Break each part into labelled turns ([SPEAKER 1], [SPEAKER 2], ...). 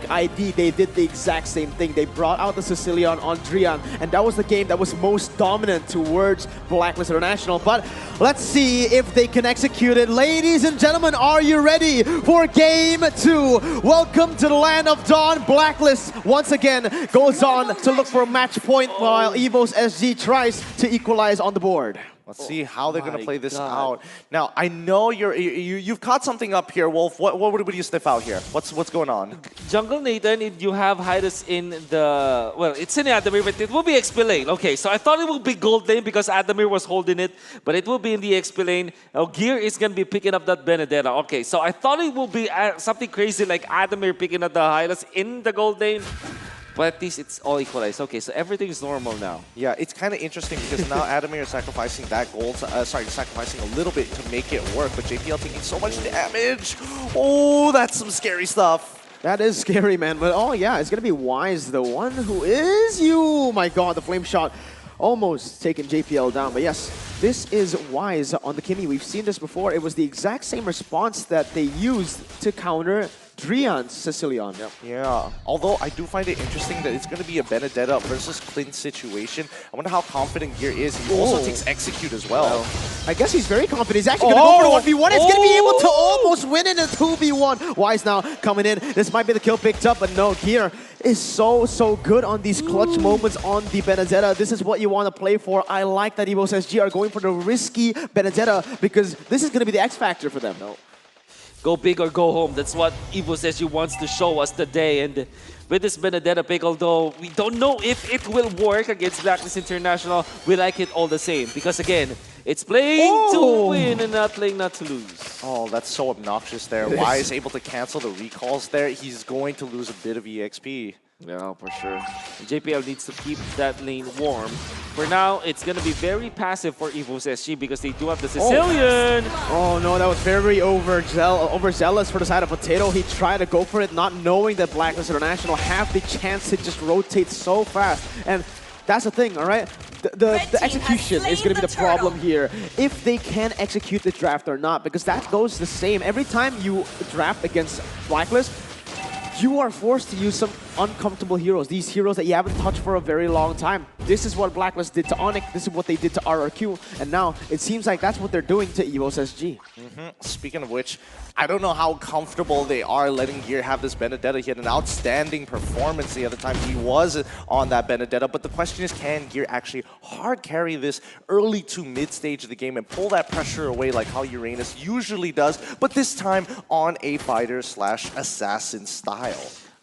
[SPEAKER 1] ID, they did the exact same thing. They brought out the Sicilian on Drian, and that was the game that was most dominant towards Blacklist International. But let's see if they can execute it. Ladies and gentlemen, are you ready for Game 2? Welcome to the land of Dawn. Blacklist once again goes on to look for a match point while Evos SG tries to equalize on the board.
[SPEAKER 2] Let's see how they're going to play this out. Now, I know you've caught something up here, Wolf. What would you sniff out here? What's going on?
[SPEAKER 3] Jungle Nathan, you have Hydus in the... Well, it's in Adamir, but it will be XP lane. Okay, so I thought it would be gold lane because Adamir was holding it, but it will be in the XP lane. Gear is going to be picking up that Benedetta. Okay, so I thought it will be something crazy like Adamir picking up the Hydus in the gold lane. But at least it's all equalized. Okay, so everything is normal now.
[SPEAKER 2] Yeah, it's kind of interesting because now Adamir is sacrificing that gold, sacrificing a little bit to make it work, but JPL taking so much damage. Oh, that's some scary stuff.
[SPEAKER 1] That is scary, man. But oh yeah, it's gonna be Wise, the one who is you. Oh my god, the flame shot almost taking JPL down. But yes, this is Wise on the Kimmy. We've seen this before. It was the exact same response that they used to counter Drian's Sicilian.
[SPEAKER 2] Yep. Yeah, although I do find it interesting that it's going to be a Benedetta versus Clint situation. I wonder how confident Gear is. He also takes Execute as well.
[SPEAKER 1] I guess he's very confident. He's actually going to go for the 1v1. He's going to be able to almost win in a 2v1. Wise now coming in. This might be the kill picked up, but no, Gear is so good on these clutch moments on the Benedetta. This is what you want to play for. I like that Evos SG are going for the risky Benedetta because this is going to be the X factor for them. No.
[SPEAKER 3] Go big or go home. That's what Evos SG wants to show us today. And with this Benedetta pick, although we don't know if it will work against Blacklist International, we like it all the same. Because again, it's playing to win and not playing not to lose.
[SPEAKER 2] Oh, that's so obnoxious there. Wise able to cancel the recalls there. He's going to lose a bit of EXP.
[SPEAKER 3] Yeah, for sure. And JPL needs to keep that lane warm. For now, it's going to be very passive for Evos SG because they do have the Sicilian.
[SPEAKER 1] Oh no, that was very overzealous for the side of Potato. He tried to go for it, not knowing that Blacklist International have the chance to just rotate so fast. And that's the thing, all right? The execution is going to be the problem here. If they can execute the draft or not, because that goes the same. Every time you draft against Blacklist, you are forced to use some uncomfortable heroes. These heroes that you haven't touched for a very long time. This is what Blacklist did to Onyx. This is what they did to RRQ. And now it seems like that's what they're doing to Evos SG.
[SPEAKER 2] Speaking of which, I don't know how comfortable they are letting Gear have this Benedetta. He had an outstanding performance the other time he was on that Benedetta. But the question is, can Gear actually hard carry this early to mid stage of the game and pull that pressure away like how Uranus usually does, but this time on a fighter/assassin style?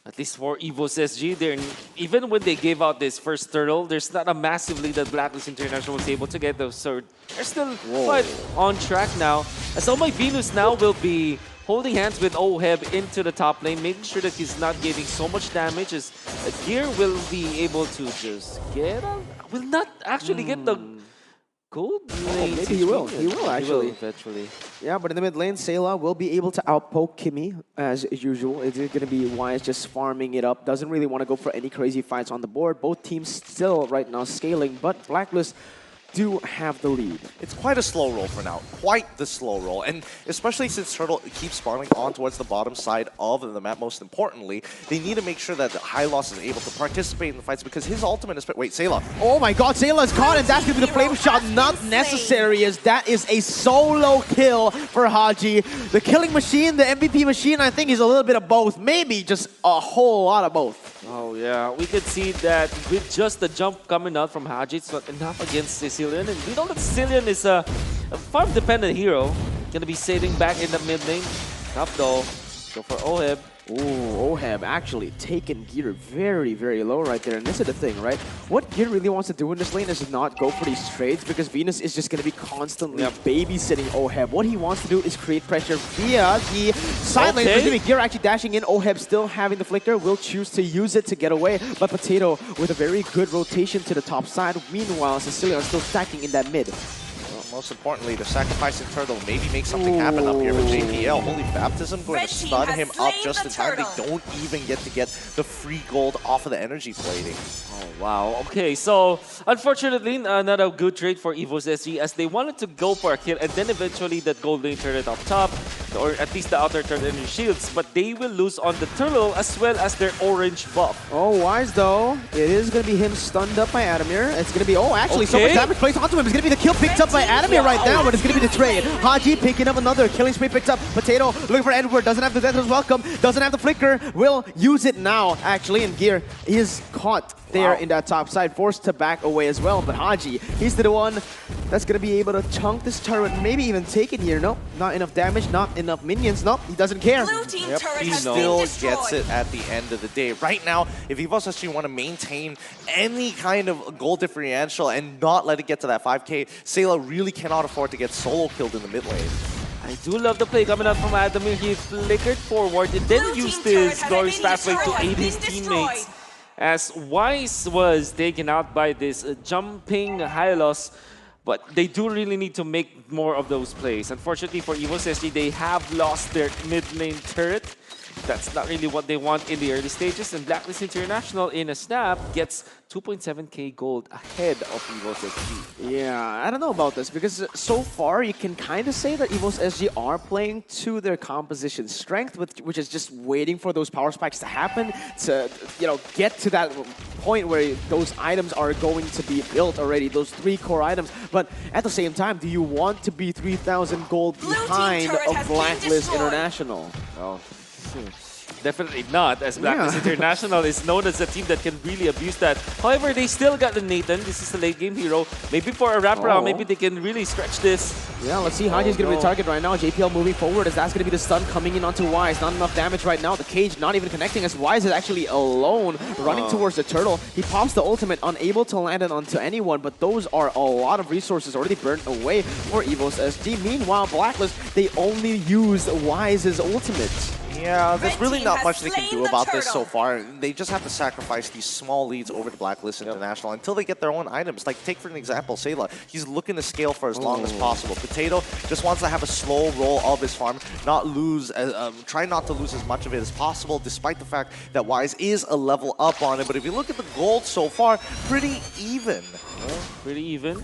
[SPEAKER 3] At least for Evos SG, even when they gave out this first turtle, there's not a massive lead that Blacklist International was able to get, though. So they're still quite on track now. As my Venus now will be holding hands with Oheb into the top lane, making sure that he's not getting so much damage, as Gear will be able to just get will not actually get the gold lane.
[SPEAKER 1] Maybe he will. He will actually.
[SPEAKER 3] Eventually.
[SPEAKER 1] Yeah, but in the mid lane, Sayla will be able to outpoke Kimmy as usual. It's going to be Wise just farming it up. Doesn't really want to go for any crazy fights on the board. Both teams still right now scaling, but Blacklist do have the lead.
[SPEAKER 2] It's quite a slow roll for now. Quite the slow roll. And especially since Turtle keeps spawning on towards the bottom side of the map, most importantly, they need to make sure that Hylos is able to participate in the fights because his ultimate is... Wait, Sayla.
[SPEAKER 1] Oh my god, Sayla is caught, and that's going to be the flame shot. Not necessary, as that is a solo kill for Haji. The killing machine, the MVP machine, I think is a little bit of both. Maybe just a whole lot of both.
[SPEAKER 3] Oh yeah, we could see that with just the jump coming out from Haji, it's not enough against Sicilian. And we know that Sicilian is a farm-dependent hero. Gonna be saving back in the mid lane. Top though. Go for Oheb.
[SPEAKER 1] Ooh, Oheb actually taking Gear very low right there. And this is the thing, right? What Gear really wants to do in this lane is not go for these trades because Venus is just going to be constantly babysitting Oheb. What he wants to do is create pressure via the side lane. Gear actually dashing in. Oheb still having the flicker, will choose to use it to get away. But Potato with a very good rotation to the top side. Meanwhile, Sicilian still stacking in that mid.
[SPEAKER 2] Most importantly, the sacrificing turtle maybe make something happen up here with JPL. Holy Baptism going to stun him up just in time. They don't even get to get the free gold off of the energy plating.
[SPEAKER 3] Oh, wow. Okay, so unfortunately, not a good trade for Evos SG as they wanted to go for a kill and then eventually that gold lane turret up top. or at least the outer turret energy shields, but they will lose on the turtle as well as their orange buff.
[SPEAKER 1] Oh, Wise though. It is going to be him stunned up by Adamir. It's going to be, oh, actually, so much
[SPEAKER 3] Okay.
[SPEAKER 1] damage placed onto him. It's going to be the kill picked up by Adamir right now, but it's going to be the trade. Haji picking up another. Killing spree picked up. Potato looking for Edward. Doesn't have the death as welcome. Doesn't have the flicker. Will use it now, actually, and Gear is caught there in that top side, forced to back away as well. But Haji, he's the one that's going to be able to chunk this turret, maybe even take it here. Nope, not enough damage, not enough minions. Nope, he doesn't care.
[SPEAKER 4] Blue team turret
[SPEAKER 2] He
[SPEAKER 4] has
[SPEAKER 2] still
[SPEAKER 4] been destroyed.
[SPEAKER 2] gets it at the end of the day. Right now, if Evos actually want to maintain any kind of goal differential and not let it get to that 5K, Sayla really cannot afford to get solo killed in the mid lane.
[SPEAKER 3] I do love the play coming out from Adamir. He flickered forward and then
[SPEAKER 4] Blue team
[SPEAKER 3] used
[SPEAKER 4] turret
[SPEAKER 3] his
[SPEAKER 4] has
[SPEAKER 3] glorious
[SPEAKER 4] been
[SPEAKER 3] pathway to
[SPEAKER 4] destroyed.
[SPEAKER 3] aid his
[SPEAKER 4] Been
[SPEAKER 3] teammates.
[SPEAKER 4] destroyed.
[SPEAKER 3] As Wise was taken out by this jumping Hylos, but they do really need to make more of those plays. Unfortunately for Evos SG, they have lost their mid lane turret. That's not really what they want in the early stages, and Blacklist International in a snap gets 2.7k gold ahead of Evos SG.
[SPEAKER 1] Yeah, I don't know about this because so far you can kind of say that Evos SG are playing to their composition strength, which is just waiting for those power spikes to happen to, get to that point where those items are going to be built already, those 3 core items. But at the same time, do you want to be 3,000 gold
[SPEAKER 4] Blue team
[SPEAKER 1] behind
[SPEAKER 4] turret
[SPEAKER 1] of
[SPEAKER 4] has been
[SPEAKER 1] Blacklist
[SPEAKER 4] destroyed.
[SPEAKER 1] International?
[SPEAKER 3] Oh, definitely not, as Blacklist International is known as a team that can really abuse that. However, they still got the Nathan. This is a late game hero. Maybe for a wraparound, maybe they can really stretch this.
[SPEAKER 1] Yeah, let's see. Haji's going to be the target right now. JPL moving forward as that's going to be the stun coming in onto Wise. Not enough damage right now. The cage not even connecting as Wise is actually alone running towards the turtle. He pops the ultimate, unable to land it onto anyone, but those are a lot of resources already burnt away for Evos SG. Meanwhile, Blacklist, they only used Wise's ultimate.
[SPEAKER 2] Yeah, there's
[SPEAKER 4] Red
[SPEAKER 2] really
[SPEAKER 4] team
[SPEAKER 2] not
[SPEAKER 4] has
[SPEAKER 2] much they can
[SPEAKER 4] slain
[SPEAKER 2] do
[SPEAKER 4] the
[SPEAKER 2] about this so
[SPEAKER 4] turtle.
[SPEAKER 2] far. They just have to sacrifice these small leads over to Blacklist International until they get their own items. Like, take for an example, Sayla. He's looking to scale for as long as possible. Potato just wants to have a slow roll of his farm, not lose, try not to lose as much of it as possible, despite the fact that Wise is a level up on it. But if you look at the gold so far, pretty even.
[SPEAKER 3] Pretty even.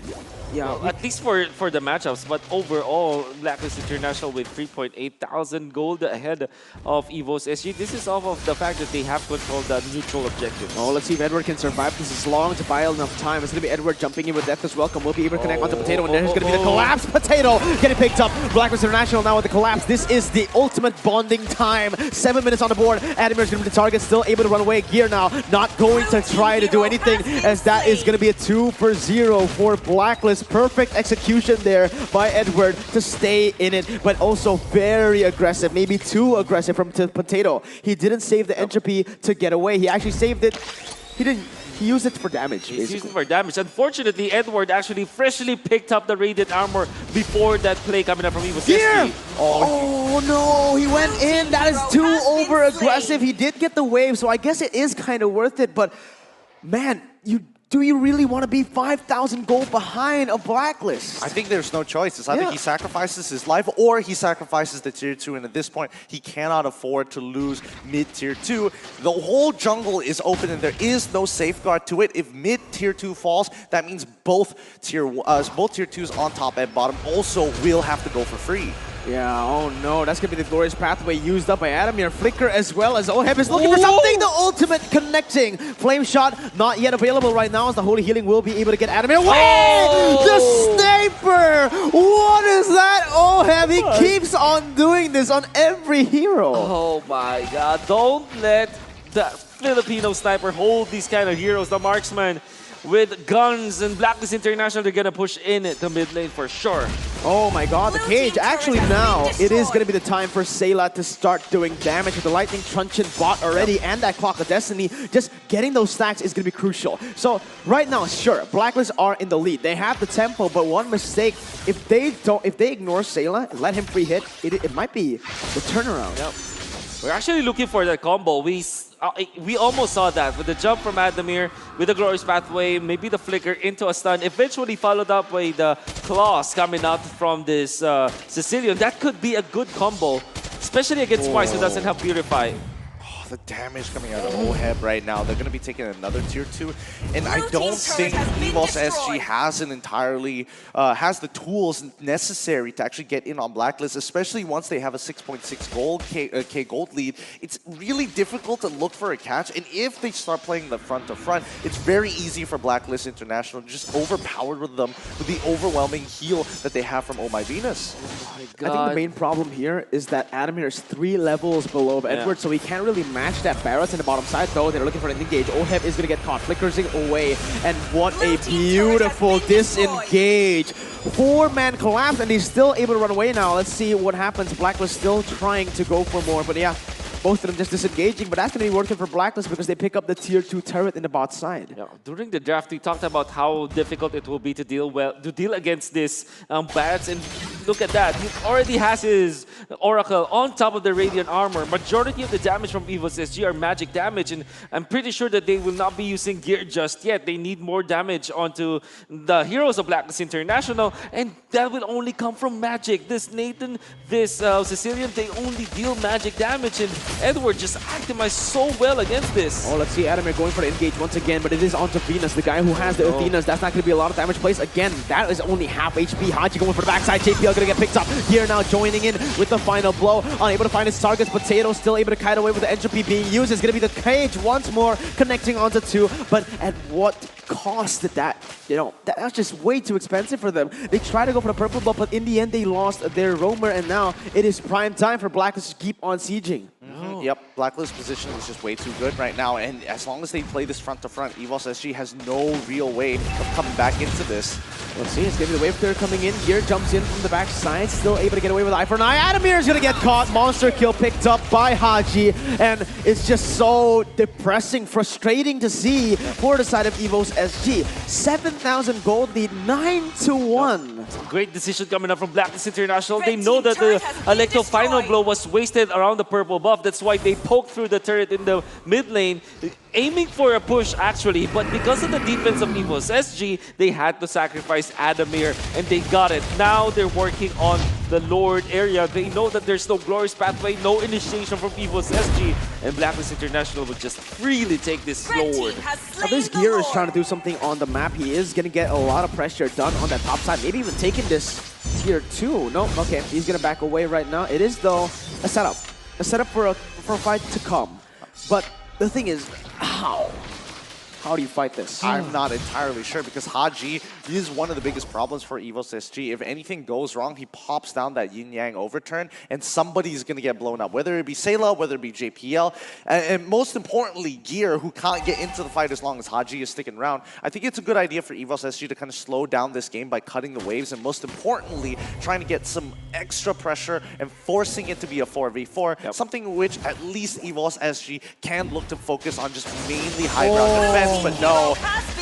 [SPEAKER 1] Yeah,
[SPEAKER 3] Well, at least for the matchups, but overall, Blacklist International with 3.8 thousand gold ahead of Evos SG. This is off of the fact that they have controlled the neutral objective.
[SPEAKER 1] Oh, let's see if Edward can survive this as long to buy enough time. It's going to be Edward jumping in with death as welcome. Will be able to connect onto Potato, and there's going to be the collapse. Potato getting picked up. Blacklist International now with the collapse. This is the ultimate bonding time. 7 minutes on the board. Adimir's going to be the target, still able to run away. Gear now not going to try to do anything, as that is going to be a 2-for-0 for Blacklist. Perfect execution there by Edward to stay in it, but also very aggressive, maybe too aggressive from Potato. He didn't save the entropy to get away. He actually saved it. He didn't. He used it for damage,
[SPEAKER 3] He's using
[SPEAKER 1] basically.
[SPEAKER 3] for damage. Unfortunately, Edward actually freshly picked up the Radiant Armor before that play coming up from Evos
[SPEAKER 1] Gear!
[SPEAKER 3] SG.
[SPEAKER 1] Oh no, he went in. That is too over aggressive. He did get the wave, so I guess it is kind of worth it, but man, do you really want to be 5,000 gold behind a Blacklist?
[SPEAKER 2] I think there's no choice. It's either he sacrifices his life or he sacrifices the tier 2, and at this point, he cannot afford to lose mid-tier 2. The whole jungle is open and there is no safeguard to it. If mid-tier 2 falls, that means both tier 2s on top and bottom also will have to go for free.
[SPEAKER 1] Yeah, oh no, that's gonna be the glorious pathway used up by Adamir. Flicker as well as Oheb is looking for something. The ultimate connecting. Flame shot not yet available right now, as the Holy Healing will be able to get Adamir away. The sniper! What is that? Oheb, he keeps on doing this on every hero.
[SPEAKER 3] Oh my god, don't let the Filipino sniper hold these kind of heroes. The marksman with guns, and Blacklist International, they're gonna push in the mid lane for sure.
[SPEAKER 1] Oh my god, the
[SPEAKER 4] Blue
[SPEAKER 1] cage.
[SPEAKER 4] team
[SPEAKER 1] Actually
[SPEAKER 4] turret has
[SPEAKER 1] now,
[SPEAKER 4] been
[SPEAKER 1] it is
[SPEAKER 4] destroyed.
[SPEAKER 1] going to be the time for Sayla to start doing damage with the Lightning Truncheon bot already, and that Clock of Destiny. Just getting those stacks is going to be crucial. So right now, sure, Blacklist are in the lead. They have the tempo, but one mistake, if they ignore Sayla and let him free hit, it might be the turnaround.
[SPEAKER 3] Yep. We're actually looking for that combo. We almost saw that with the jump from Adamir, with the glorious pathway, maybe the flicker into a stun, eventually followed up by the claws coming out from this Sicilian. That could be a good combo, especially against Wise, who doesn't have Purify.
[SPEAKER 2] the damage coming out of OHEB right now. They're going to be taking another tier 2. And I don't think Evos SG has an entirely, has the tools necessary to actually get in on Blacklist, especially once they have a 6.6 gold K gold lead. It's really difficult to look for a catch. And if they start playing the front to front, it's very easy for Blacklist International to just overpower them with the overwhelming heal that they have from Oh My Venus.
[SPEAKER 3] Oh my
[SPEAKER 1] I think
[SPEAKER 3] God.
[SPEAKER 1] the main problem here is that Adamir is 3 levels below Edward, so he can't really match that Barrett in the bottom side, though. They're looking for an engage. OHEB is going to get caught, flickering away. And what a beautiful disengage. 4-man collapse, and he's still able to run away now. Let's see what happens. Blacklist still trying to go for more, but yeah, both of them just disengaging, but that's going to be working for Blacklist because they pick up the tier 2 turret in the bot side.
[SPEAKER 3] Yeah, during the draft, we talked about how difficult it will be to deal against this Barretts, and look at that. He already has his Oracle on top of the Radiant Armor. Majority of the damage from Evos SG are magic damage, and I'm pretty sure that they will not be using gear just yet. They need more damage onto the heroes of Blacklist International, and that will only come from magic. This Nathan, this Sicilian, they only deal magic damage, and Edward just optimized so well against this.
[SPEAKER 1] Oh, let's see Adamir going for the engage once again, but it is onto Venus, the guy who has the Athenas. That's not going to be a lot of damage placed. Again, that is only half HP. Haji going for the backside. JPL going to get picked up. Here now joining in with the final blow. Unable to find his targets. Potato still able to kite away with the entropy being used. It's going to be the cage once more connecting onto 2. But at what cost did that? You know, that was just way too expensive for them. They tried to go for the purple buff, but in the end they lost their roamer, and now it is prime time for Blacklist to keep on sieging.
[SPEAKER 2] Yep, Blacklist position is just way too good right now, and as long as they play this front to front, Evos SG has no real way of coming back into this.
[SPEAKER 1] Let's see, it's going to be the wave clear coming in. Gear jumps in from the backside, still able to get away with eye for an eye. Adamir is going to get caught. Monster kill picked up by Haji, and it's just so depressing, frustrating to see for the side of Evos SG. 7,000 gold lead, 9-1.
[SPEAKER 3] Great decision coming up from Blacklist International. They know that the Electro final blow was wasted around the purple buff. That's why they poked through the turret in the mid lane, aiming for a push actually, but because of the defense of Evos SG, they had to sacrifice Adamir, and they got it. Now they're working on the Lord area. They know that there's no glorious pathway, no initiation from Evos SG, and Blacklist International would just freely take this Lord.
[SPEAKER 1] Now this Gear is trying to do something on the map. He is going to get a lot of pressure done on that top side, maybe even taking this tier 2. No, okay, he's going to back away right now. It is, though, a setup for a fight to come. But the thing is, how? How do you fight this?
[SPEAKER 2] I'm not entirely sure because Haji is one of the biggest problems for Evos SG. If anything goes wrong, he pops down that yin-yang overturn and somebody's going to get blown up. Whether it be Sayla, whether it be JPL, and most importantly, Gear, who can't get into the fight as long as Haji is sticking around. I think it's a good idea for Evos SG to kind of slow down this game by cutting the waves and most importantly, trying to get some extra pressure and forcing it to be a 4v4. Something which at least Evos SG can look to focus on just mainly high ground defense. But no,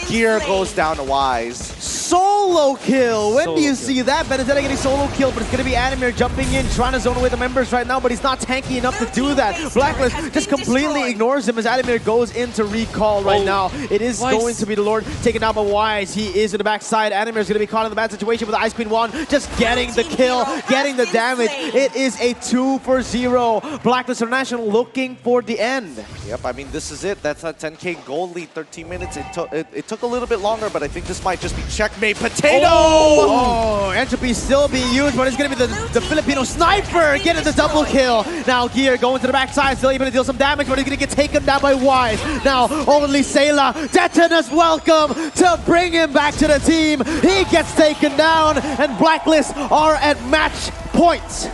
[SPEAKER 2] Gear goes down to Wise.
[SPEAKER 1] Solo kill! When do you see that? Benedetta getting solo kill, but it's going to be Adamir jumping in, trying to zone away the members right now, but he's not tanky enough to do that. Blacklist just completely ignores him as Adamir goes into recall right now. It is going to be the Lord taken out by Wise. He is in the backside. Adamir is going to be caught in the bad situation with the Ice Queen 1, just getting the kill, getting the damage. It is a 2-0. Blacklist International looking for the end.
[SPEAKER 2] Yep, I mean, this is it. That's a 10K gold lead, 13 minutes. It took a little bit longer, but I think this might just be checkmate. Potato!
[SPEAKER 1] Oh, entropy still being used, but it's going to be the Filipino sniper getting the double kill. Now Gear going to the backside, still able to deal some damage, but he's going to get taken down by Wise. Now only Sayla, Detona's welcome to bring him back to the team. He gets taken down, and Blacklist are at match point.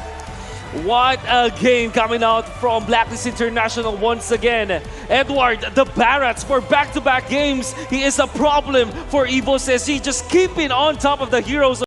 [SPEAKER 3] What a game coming out from Blacklist International once again. Edward, the Barretts for back-to-back games. He is a problem for Evos SG, just keeping on top of the heroes.